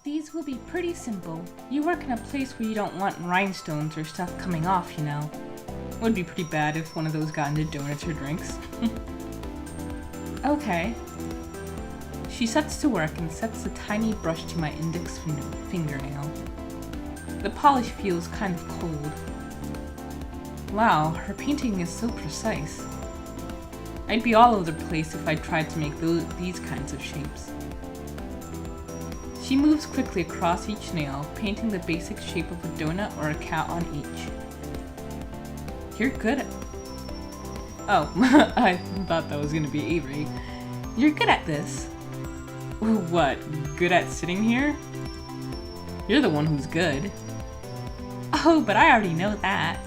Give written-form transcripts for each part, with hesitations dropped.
These will be pretty simple. You work in a place where you don't want rhinestones or stuff coming off, you know. Would be pretty bad if one of those got into donuts or drinks. Okay. She sets to work and sets a tiny brush to my index fingernail. The polish feels kind of cold. Wow, her painting is so precise. I'd be all over the place if I tried to make these kinds of shapes. She moves quickly across each nail, painting the basic shape of a donut or a cat on each. You're good at... Oh, I thought that was gonna be Avery. You're good at this. What, good at sitting here? You're the one who's good. Oh, but I already know that.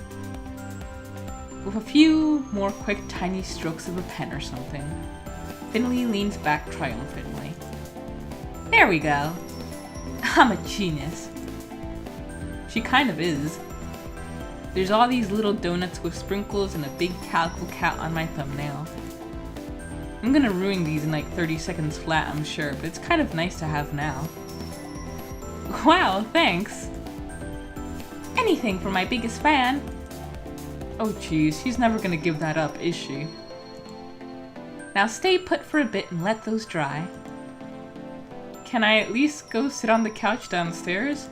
With a few more quick, tiny strokes of a pen or something, Finley leans back triumphantly. There we go. I'm a genius. She kind of is. There's all these little donuts with sprinkles and a big calico cat on my thumbnail. I'm gonna ruin these in like 30 seconds flat, I'm sure, but it's kind of nice to have now. Wow, thanks. Anything for my biggest fan. Oh jeez, she's never gonna give that up, is she? Now stay put for a bit and let those dry. Can I at least go sit on the couch downstairs?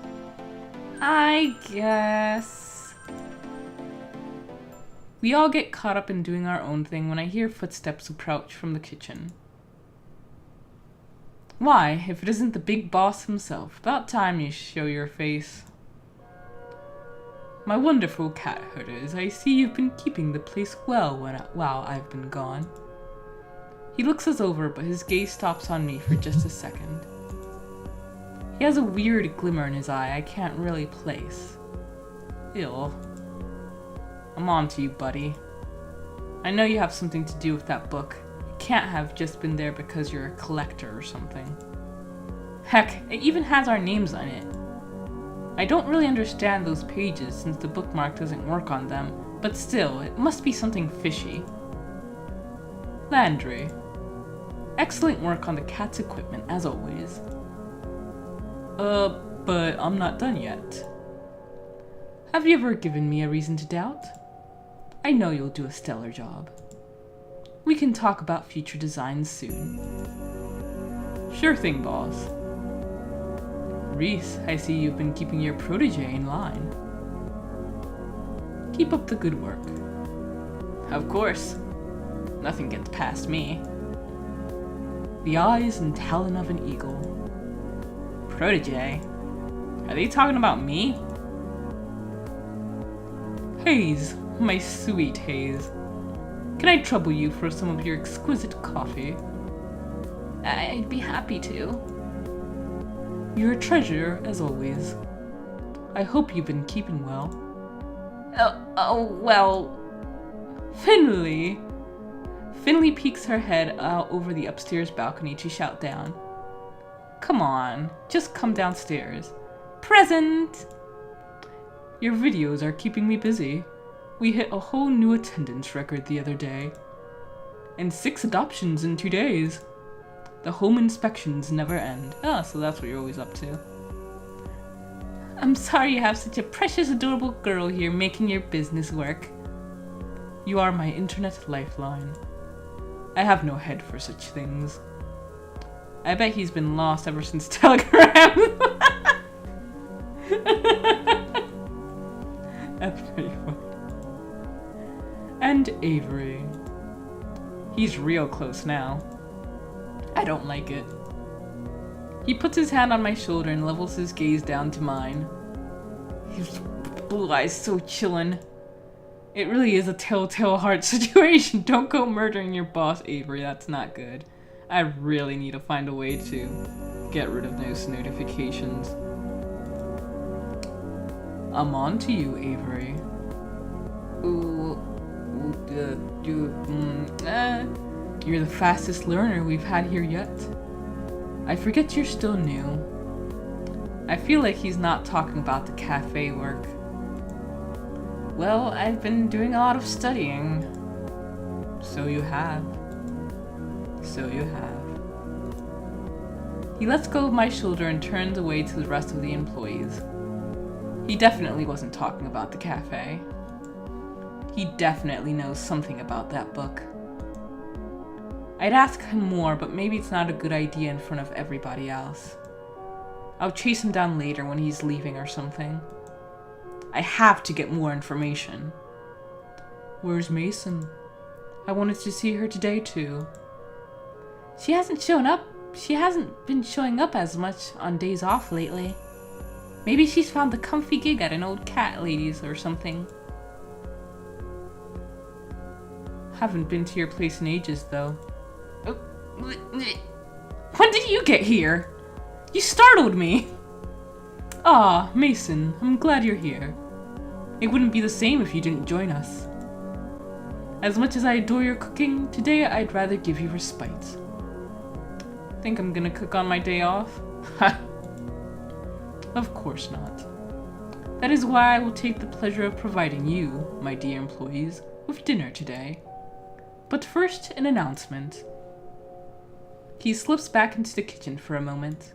I guess. We all get caught up in doing our own thing when I hear footsteps approach from the kitchen. Why, if it isn't the big boss himself, about time you show your face. My wonderful cat herders, I see you've been keeping the place well while I've been gone. He looks us over, but his gaze stops on me for just a second. He has a weird glimmer in his eye I can't really place. Ew. I'm on to you, buddy. I know you have something to do with that book. It can't have just been there because you're a collector or something. Heck, it even has our names on it. I don't really understand those pages since the bookmark doesn't work on them, but still, it must be something fishy. Landry. Excellent work on the cat's equipment, as always. But I'm not done yet. Have you ever given me a reason to doubt? I know you'll do a stellar job. We can talk about future designs soon. Sure thing, boss. Reese, I see you've been keeping your protege in line. Keep up the good work. Of course. Nothing gets past me. The eyes and talon of an eagle. Protege? Are they talking about me? Hayes, my sweet Hayes. Can I trouble you for some of your exquisite coffee? I'd be happy to. You're a treasure, as always. I hope you've been keeping well. Well... Finley! Finley peeks her head out over the upstairs balcony to shout down. Come on, just come downstairs. Present! Your videos are keeping me busy. We hit a whole new attendance record the other day. And 6 adoptions in 2 days. The home inspections never end. Oh, so that's what you're always up to. I'm sorry you have such a precious, adorable girl here making your business work. You are my internet lifeline. I have no head for such things. I bet he's been lost ever since Telegram. That's pretty funny. And Avery. He's real close now. I don't like it. He puts his hand on my shoulder and levels his gaze down to mine. His blue eyes so chillin'. It really is a telltale heart situation. Don't go murdering your boss, Avery. That's not good. I really need to find a way to get rid of those notifications. I'm on to you, Avery. You're the fastest learner we've had here yet. I forget you're still new. I feel like he's not talking about the cafe work. Well, I've been doing a lot of studying. So you have. So you have. He lets go of my shoulder and turns away to the rest of the employees. He definitely wasn't talking about the cafe. He definitely knows something about that book. I'd ask him more, but maybe it's not a good idea in front of everybody else. I'll chase him down later when he's leaving or something. I have to get more information. Where's Mason? I wanted to see her today too. She hasn't shown up. She hasn't been showing up as much on days off lately. Maybe she's found the comfy gig at an old cat lady's or something. Haven't been to your place in ages though. When did you get here? You startled me! Aw, Mason, I'm glad you're here. It wouldn't be the same if you didn't join us. As much as I adore your cooking, today I'd rather give you respite. Think I'm gonna cook on my day off? Of course not. That is why I will take the pleasure of providing you, my dear employees, with dinner today. But first, an announcement. He slips back into the kitchen for a moment.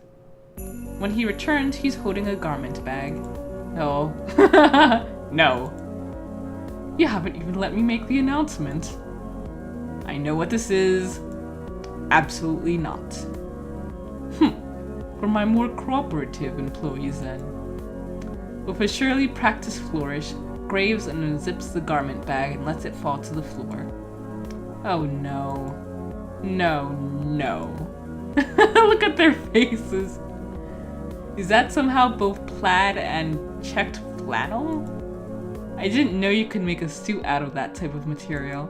When he returns, he's holding a garment bag. No. No. You haven't even let me make the announcement. I know what this is. Absolutely not. For my more cooperative employees then. With a surely practiced flourish, Graves unzips the garment bag and lets it fall to the floor. Oh no. No, no. Look at their faces. Is that somehow both plaid and checked flannel? I didn't know you could make a suit out of that type of material.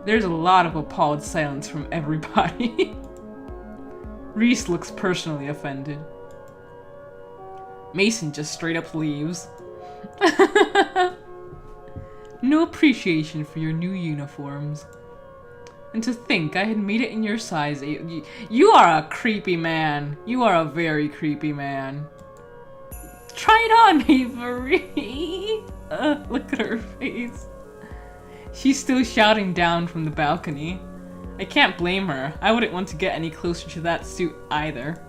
There's a lot of appalled silence from everybody. Reese looks personally offended. Mason just straight up leaves. No appreciation for your new uniforms. And to think I had made it in your size. You are a creepy man. You are a very creepy man. Try it on, Avery. Look at her face. She's still shouting down from the balcony. I can't blame her. I wouldn't want to get any closer to that suit either.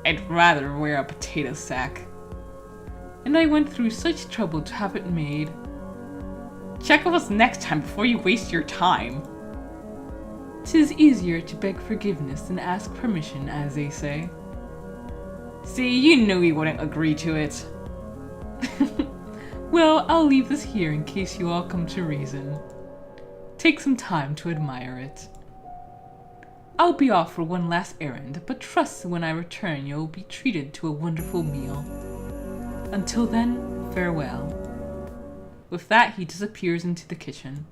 I'd rather wear a potato sack. And I went through such trouble to have it made. Check with us next time before you waste your time. 'Tis easier to beg forgiveness than ask permission, as they say. See, you knew he wouldn't agree to it. Well, I'll leave this here in case you all come to reason. Take some time to admire it. I'll be off for one last errand, but trust when I return you'll be treated to a wonderful meal. Until then, farewell. With that, he disappears into the kitchen.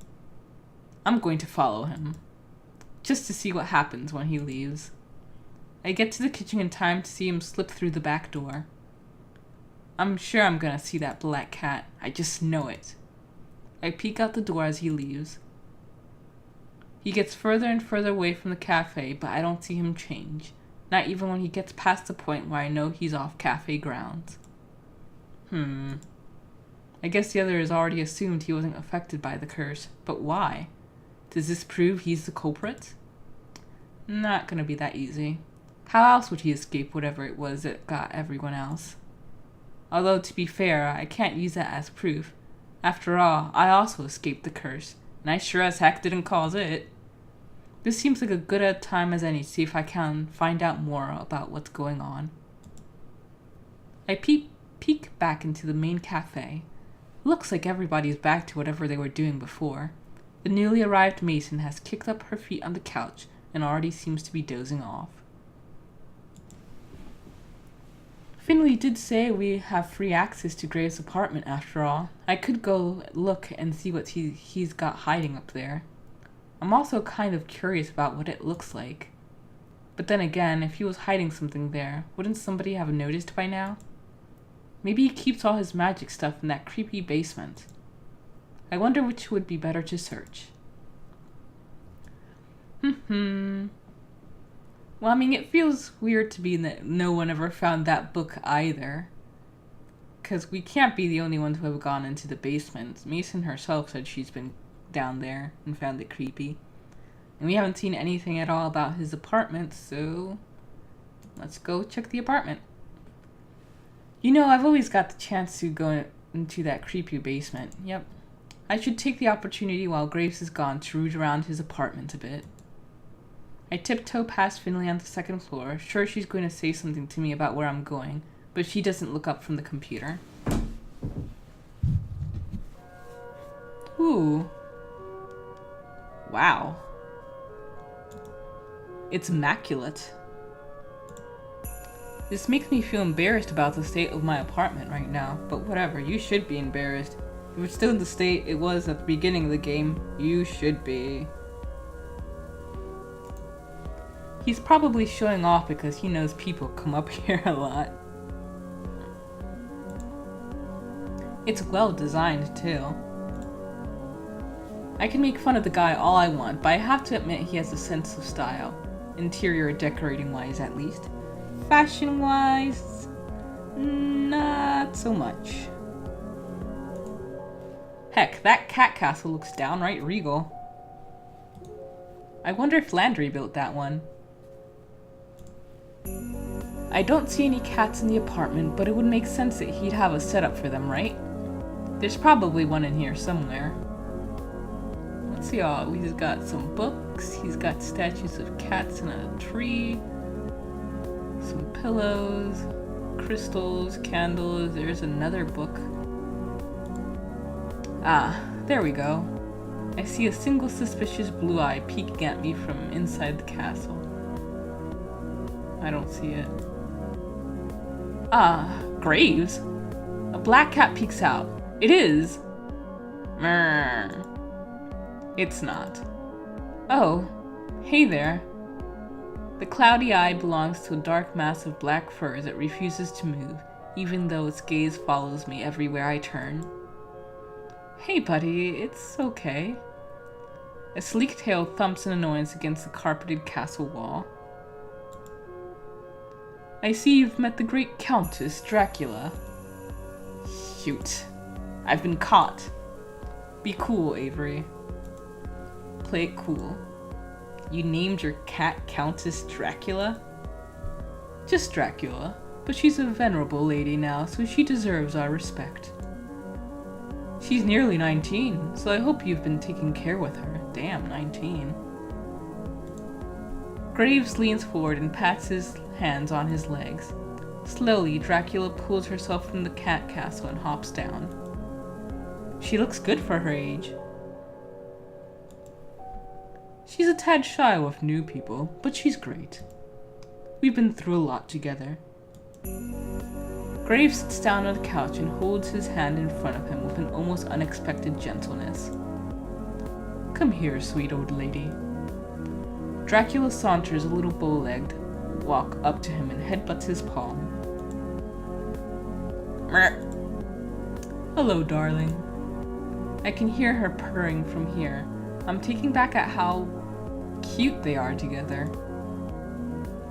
I'm going to follow him, just to see what happens when he leaves. I get to the kitchen in time to see him slip through the back door. I'm sure I'm gonna see that black cat. I just know it. I peek out the door as he leaves. He gets further and further away from the cafe, but I don't see him change. Not even when he gets past the point where I know he's off cafe grounds. I guess the other has already assumed he wasn't affected by the curse, but why? Does this prove he's the culprit? Not gonna be that easy. How else would he escape whatever it was that got everyone else? Although, to be fair, I can't use that as proof. After all, I also escaped the curse, and I sure as heck didn't cause it. This seems like a good a time as any to see if I can find out more about what's going on. I peek back into the main cafe. Looks like everybody's back to whatever they were doing before. The newly arrived Mason has kicked up her feet on the couch and already seems to be dozing off. Finley did say we have free access to Graves' apartment after all. I could go look and see what he's got hiding up there. I'm also kind of curious about what it looks like. But then again, if he was hiding something there, wouldn't somebody have noticed by now? Maybe he keeps all his magic stuff in that creepy basement. I wonder which would be better to search. Well, I mean, it feels weird to be that no one ever found that book either. Because we can't be the only ones who have gone into the basement. Mason herself said she's been down there and found it creepy. And we haven't seen anything at all about his apartment, so let's go check the apartment. You know, I've always got the chance to go into that creepy basement. Yep. I should take the opportunity while Graves is gone to root around his apartment a bit. I tiptoe past Finley on the second floor, sure she's going to say something to me about where I'm going, but she doesn't look up from the computer. Ooh. Wow. It's immaculate. This makes me feel embarrassed about the state of my apartment right now, but whatever, you should be embarrassed. If it's still in the state it was at the beginning of the game, you should be. He's probably showing off because he knows people come up here a lot. It's well designed too. I can make fun of the guy all I want, but I have to admit he has a sense of style. Interior decorating wise at least. Fashion wise, not so much. Heck, that cat castle looks downright regal. I wonder if Landry built that one. I don't see any cats in the apartment, but it would make sense that he'd have a setup for them, right? There's probably one in here somewhere. Let's see, he's got some books, he's got statues of cats in a tree, some pillows, crystals, candles, there's another book. Ah, there we go. I see a single suspicious blue eye peeking at me from inside the castle. I don't see it. Ah, Graves? A black cat peeks out. It is! Mrrr. It's not. Oh, hey there. The cloudy eye belongs to a dark mass of black fur that refuses to move, even though its gaze follows me everywhere I turn. Hey buddy, it's okay. A sleek tail thumps in annoyance against the carpeted castle wall. I see you've met the great Countess Dracula. Shoot. I've been caught. Be cool, Avery. Play it cool. You named your cat Countess Dracula? Just Dracula, but she's a venerable lady now, so she deserves our respect. She's nearly 19, so I hope you've been taking care with her. Damn, 19. Graves leans forward and pats his hands on his legs. Slowly, Dracula pulls herself from the cat castle and hops down. She looks good for her age. She's a tad shy with new people, but she's great. We've been through a lot together. Graves sits down on the couch and holds his hand in front of him with an almost unexpected gentleness. Come here, sweet old lady. Dracula saunters a little bow-legged walk up to him and headbutts his palm. Mer. Hello, darling. I can hear her purring from here. I'm taken back at how cute they are together.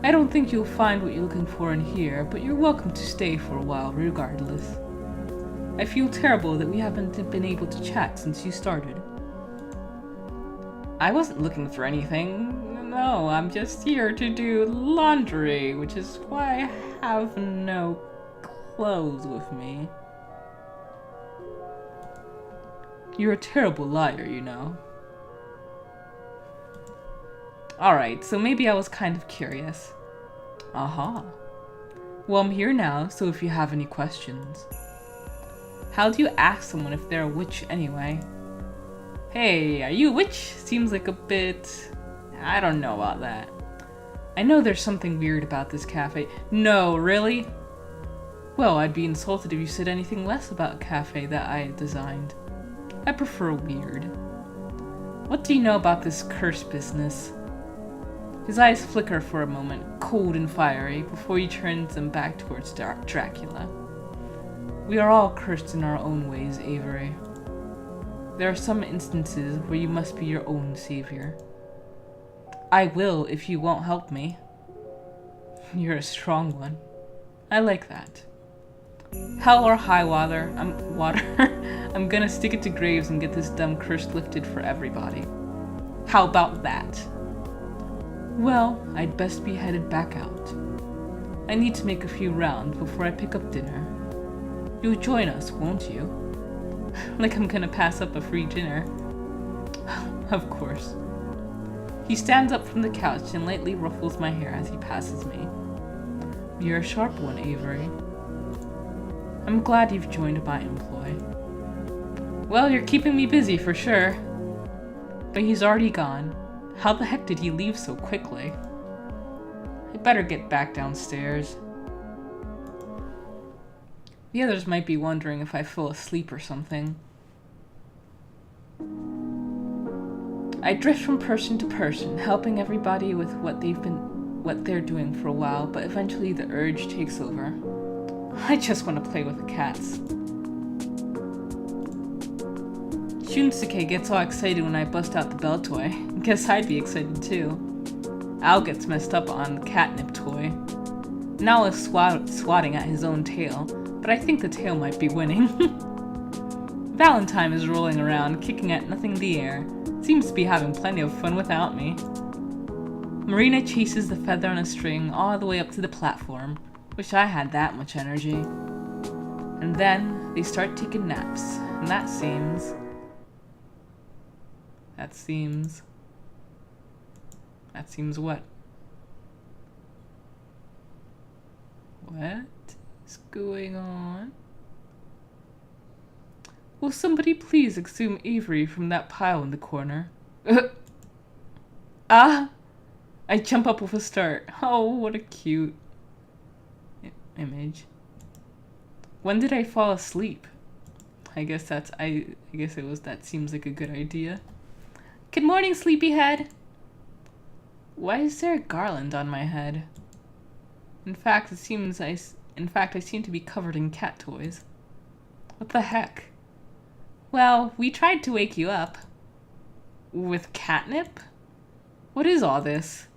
I don't think you'll find what you're looking for in here, but you're welcome to stay for a while regardless. I feel terrible that we haven't been able to chat since you started. I wasn't looking for anything. No, I'm just here to do laundry, which is why I have no clothes with me. You're a terrible liar, you know. Alright, so maybe I was kind of curious. Aha. Well, I'm here now, so if you have any questions. How do you ask someone if they're a witch anyway? Hey, are you a witch? Seems like a bit... I don't know about that. I know there's something weird about this cafe. No, really? Well, I'd be insulted if you said anything less about a cafe that I designed. I prefer weird. What do you know about this curse business? His eyes flicker for a moment, cold and fiery, before he turns them back towards Dracula. We are all cursed in our own ways, Avery. There are some instances where you must be your own savior. I will if you won't help me. You're a strong one. I like that. Hell or high water, I'm gonna stick it to Graves and get this dumb curse lifted for everybody. How about that? Well, I'd best be headed back out. I need to make a few rounds before I pick up dinner. You'll join us, won't you? Like I'm gonna pass up a free dinner. Of course. He stands up from the couch and lightly ruffles my hair as he passes me. You're a sharp one, Avery. I'm glad you've joined my employ. Well, you're keeping me busy for sure. But he's already gone. How the heck did he leave so quickly? I better get back downstairs. The others might be wondering if I fell asleep or something. I drift from person to person, helping everybody with what they're doing for a while, but eventually the urge takes over. I just want to play with the cats. Shunsuke gets all excited when I bust out the bell toy. Guess I'd be excited too. Al gets messed up on the catnip toy. Now is swatting at his own tail, but I think the tail might be winning. Valentine is rolling around, kicking at nothing in the air. Seems to be having plenty of fun without me. Marina chases the feather on a string all the way up to the platform. Wish I had that much energy. And then they start taking naps, and that seems what? What is going on? Will somebody please exhume Avery from that pile in the corner? Ah! I jump up with a start. Oh, what a cute image. When did I fall asleep? I guess that seems like a good idea. Good morning, sleepyhead. Why is there a garland on my head? In fact, I seem to be covered in cat toys. What the heck? Well, we tried to wake you up. With catnip? What is all this?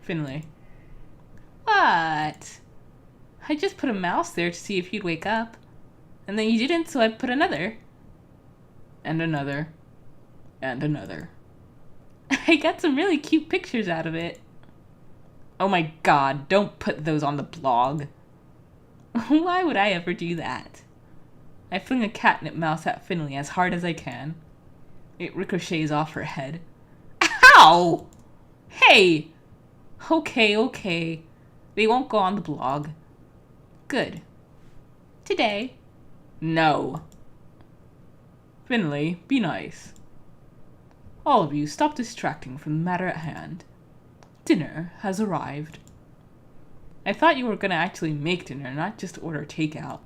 Finley. What? I just put a mouse there to see if you'd wake up. And then you didn't, so I put another. And another. And another. I got some really cute pictures out of it. Oh my god, don't put those on the blog. Why would I ever do that? I fling a catnip mouse at Finley as hard as I can. It ricochets off her head. Ow! Hey! Okay. They won't go on the blog. Good. Today. No. Finley, be nice. All of you, stop distracting from the matter at hand. Dinner has arrived. I thought you were gonna actually make dinner, not just order takeout.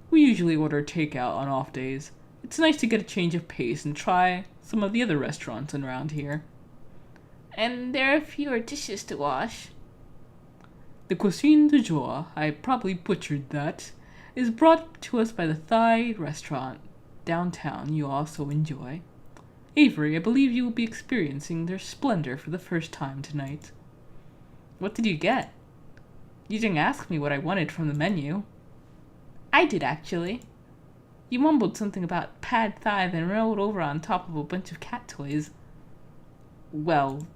We usually order takeout on off days. It's nice to get a change of pace and try some of the other restaurants around here. And there are fewer dishes to wash. The cuisine du jour, I probably butchered that, is brought to us by the Thai restaurant downtown you also enjoy. Avery, I believe you will be experiencing their splendor for the first time tonight. What did you get? You didn't ask me what I wanted from the menu. I did, actually. You mumbled something about pad thai, then rolled over on top of a bunch of cat toys. Well,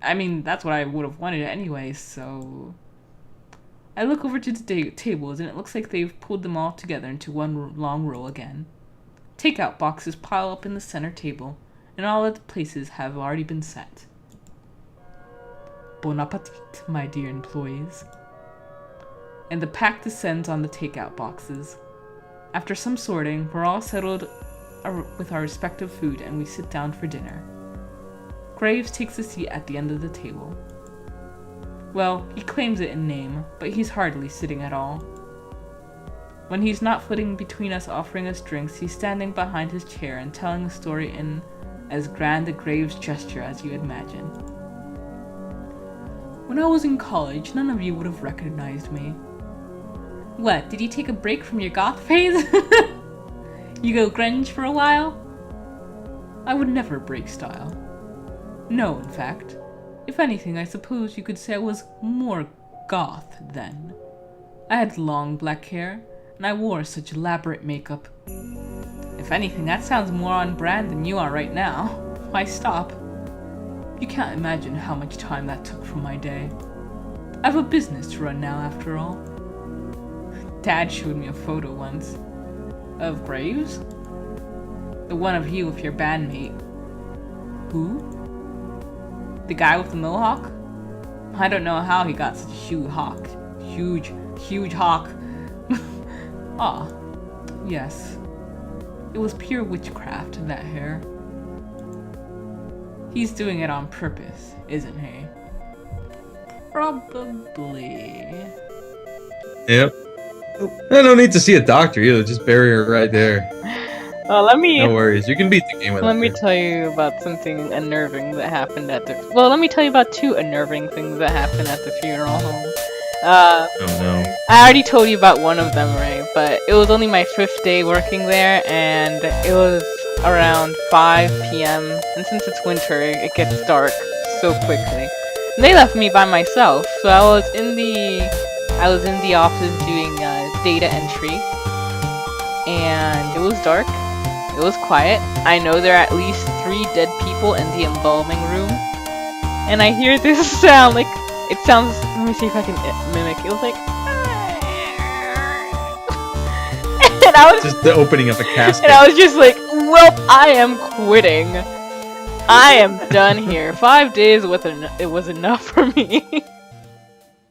I mean, that's what I would have wanted anyway, so... I look over to the tables, and it looks like they've pulled them all together into one long row again. Takeout boxes pile up in the center table, and all of the places have already been set. Bon appetit, my dear employees. And the pack descends on the takeout boxes. After some sorting, we're all settled with our respective food, and we sit down for dinner. Graves takes a seat at the end of the table. Well, he claims it in name, but he's hardly sitting at all. When he's not flitting between us offering us drinks, he's standing behind his chair and telling a story in as grand a Graves gesture as you'd imagine. When I was in college, none of you would have recognized me. What, did you take a break from your goth phase? You go grunge for a while? I would never break style. No, in fact. If anything, I suppose you could say I was more goth then. I had long black hair, and I wore such elaborate makeup. If anything, that sounds more on brand than you are right now. Why stop? You can't imagine how much time that took from my day. I have a business to run now, after all. Dad showed me a photo once. Of Graves? The one of you with your bandmate. Who? The guy with the mohawk? I don't know how he got such a huge hawk. Huge hawk. Ah, yes. It was pure witchcraft, that hair. He's doing it on purpose, isn't he? Probably. Yep. I don't need to see a doctor either. Just bury her right there. Let me No worries. You can beat the game with let me tell you about something unnerving that happened at the. Well, let me tell you about two unnerving things that happened at the funeral home. Oh no. I already told you about one of them, right? But it was only my 5th day working there, and it was around 5 p.m. And since it's winter, it gets dark so quickly. And they left me by myself, so I was in the office doing data entry, and it was dark. It was quiet. I know there are at least 3 dead people in the embalming room, and I hear this sound like it sounds. Let me see if I can mimic. It was like, and I was Just the opening of a casket. and I was just like, well, I am quitting. I am done here. 5 days it was enough for me.